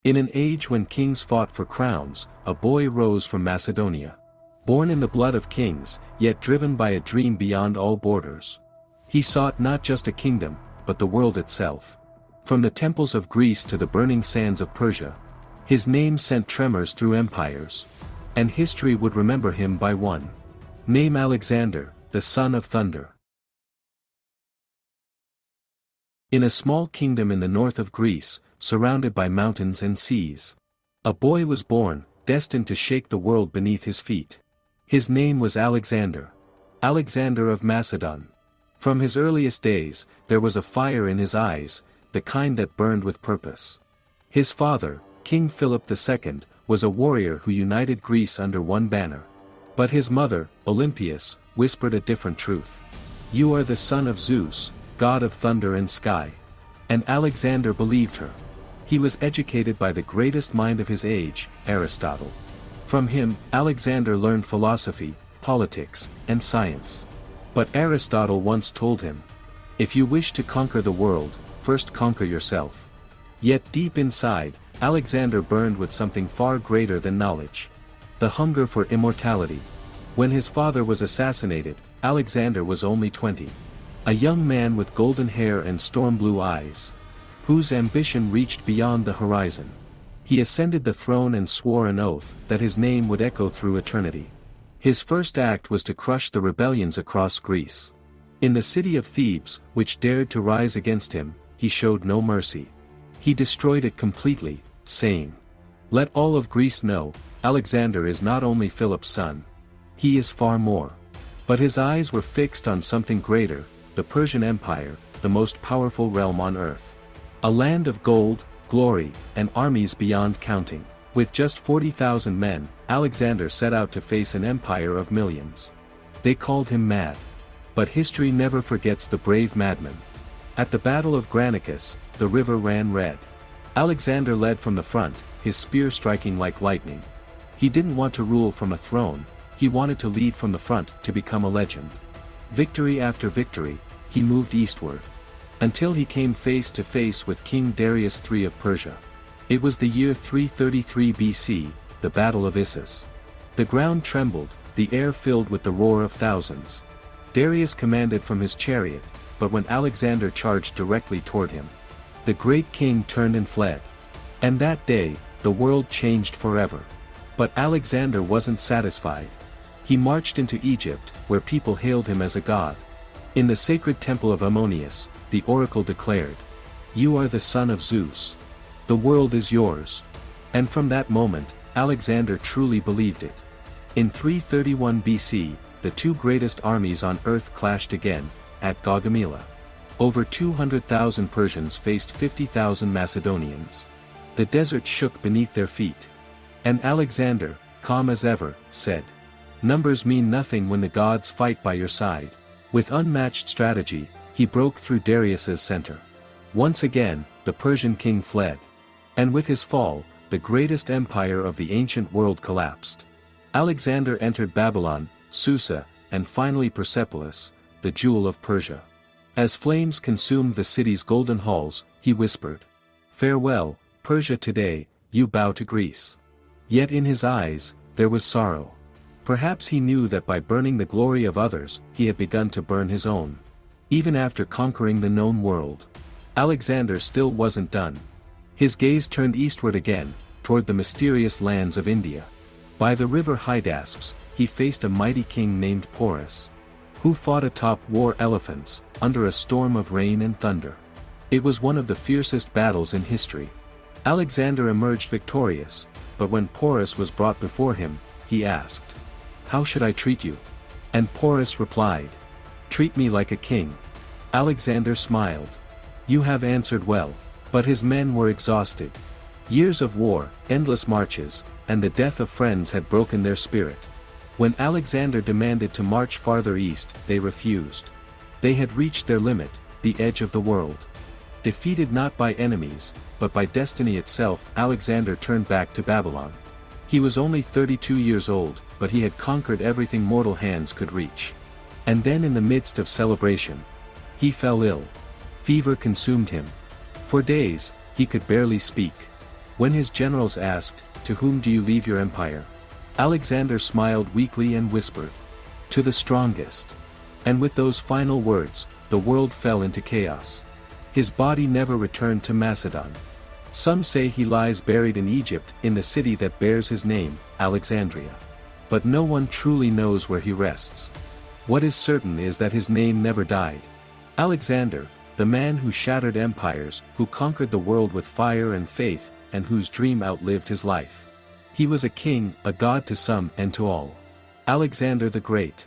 In an age when kings fought for crowns, a boy rose from Macedonia. Born in the blood of kings, yet driven by a dream beyond all borders. He sought not just a kingdom, but the world itself. From the temples of Greece to the burning sands of Persia, his name sent tremors through empires. And history would remember him by one name: Alexander, the son of thunder. In a small kingdom in the north of Greece, surrounded by mountains and seas, a boy was born, destined to shake the world beneath his feet. His name was Alexander. Alexander of Macedon. From his earliest days, there was a fire in his eyes, the kind that burned with purpose. His father, King Philip II, was a warrior who united Greece under one banner. But his mother, Olympias, whispered a different truth. "You are the son of Zeus, god of thunder and sky." And Alexander believed her. He was educated by the greatest mind of his age, Aristotle. From him, Alexander learned philosophy, politics, and science. But Aristotle once told him, "If you wish to conquer the world, first conquer yourself." Yet deep inside, Alexander burned with something far greater than knowledge. The hunger for immortality. When his father was assassinated, Alexander was only 20. A young man with golden hair and storm-blue eyes, whose ambition reached beyond the horizon. He ascended the throne and swore an oath that his name would echo through eternity. His first act was to crush the rebellions across Greece. In the city of Thebes, which dared to rise against him, he showed no mercy. He destroyed it completely, saying, "Let all of Greece know, Alexander is not only Philip's son. He is far more." But his eyes were fixed on something greater, the Persian Empire, the most powerful realm on earth. A land of gold, glory, and armies beyond counting. With just 40,000 men, Alexander set out to face an empire of millions. They called him mad. But history never forgets the brave madman. At the Battle of Granicus, the river ran red. Alexander led from the front, his spear striking like lightning. He didn't want to rule from a throne, he wanted to lead from the front to become a legend. Victory after victory, he moved eastward. Until he came face to face with King Darius III of Persia. It was the year 333 BC, the Battle of Issus. The ground trembled, the air filled with the roar of thousands. Darius commanded from his chariot, but when Alexander charged directly toward him, the great king turned and fled. And that day, the world changed forever. But Alexander wasn't satisfied. He marched into Egypt, where people hailed him as a god. In the sacred temple of Ammonius, the oracle declared, "You are the son of Zeus. The world is yours." And from that moment, Alexander truly believed it. In 331 BC, the two greatest armies on earth clashed again, at Gaugamela. Over 200,000 Persians faced 50,000 Macedonians. The desert shook beneath their feet. And Alexander, calm as ever, said, "Numbers mean nothing when the gods fight by your side." With unmatched strategy, he broke through Darius's center. Once again, the Persian king fled. And with his fall, the greatest empire of the ancient world collapsed. Alexander entered Babylon, Susa, and finally Persepolis, the jewel of Persia. As flames consumed the city's golden halls, he whispered, "Farewell, Persia today, you bow to Greece." Yet in his eyes, there was sorrow. Perhaps he knew that by burning the glory of others, he had begun to burn his own. Even after conquering the known world, Alexander still wasn't done. His gaze turned eastward again, toward the mysterious lands of India. By the river Hydaspes, he faced a mighty king named Porus, who fought atop war elephants, under a storm of rain and thunder. It was one of the fiercest battles in history. Alexander emerged victorious, but when Porus was brought before him, he asked, "How should I treat you?" And Porus replied, "Treat me like a king." Alexander smiled. "You have answered well." But his men were exhausted. Years of war, endless marches, and the death of friends had broken their spirit. When Alexander demanded to march farther east, they refused. They had reached their limit, the edge of the world. Defeated not by enemies, but by destiny itself, Alexander turned back to Babylon. He was only 32 years old, but he had conquered everything mortal hands could reach. And then in the midst of celebration, he fell ill. Fever consumed him. For days, he could barely speak. When his generals asked, "To whom do you leave your empire?" Alexander smiled weakly and whispered, "To the strongest." And with those final words, the world fell into chaos. His body never returned to Macedon. Some say he lies buried in Egypt in the city that bears his name, Alexandria. But no one truly knows where he rests. What is certain is that his name never died. Alexander, the man who shattered empires, who conquered the world with fire and faith, and whose dream outlived his life. He was a king, a god to some and to all. Alexander the Great.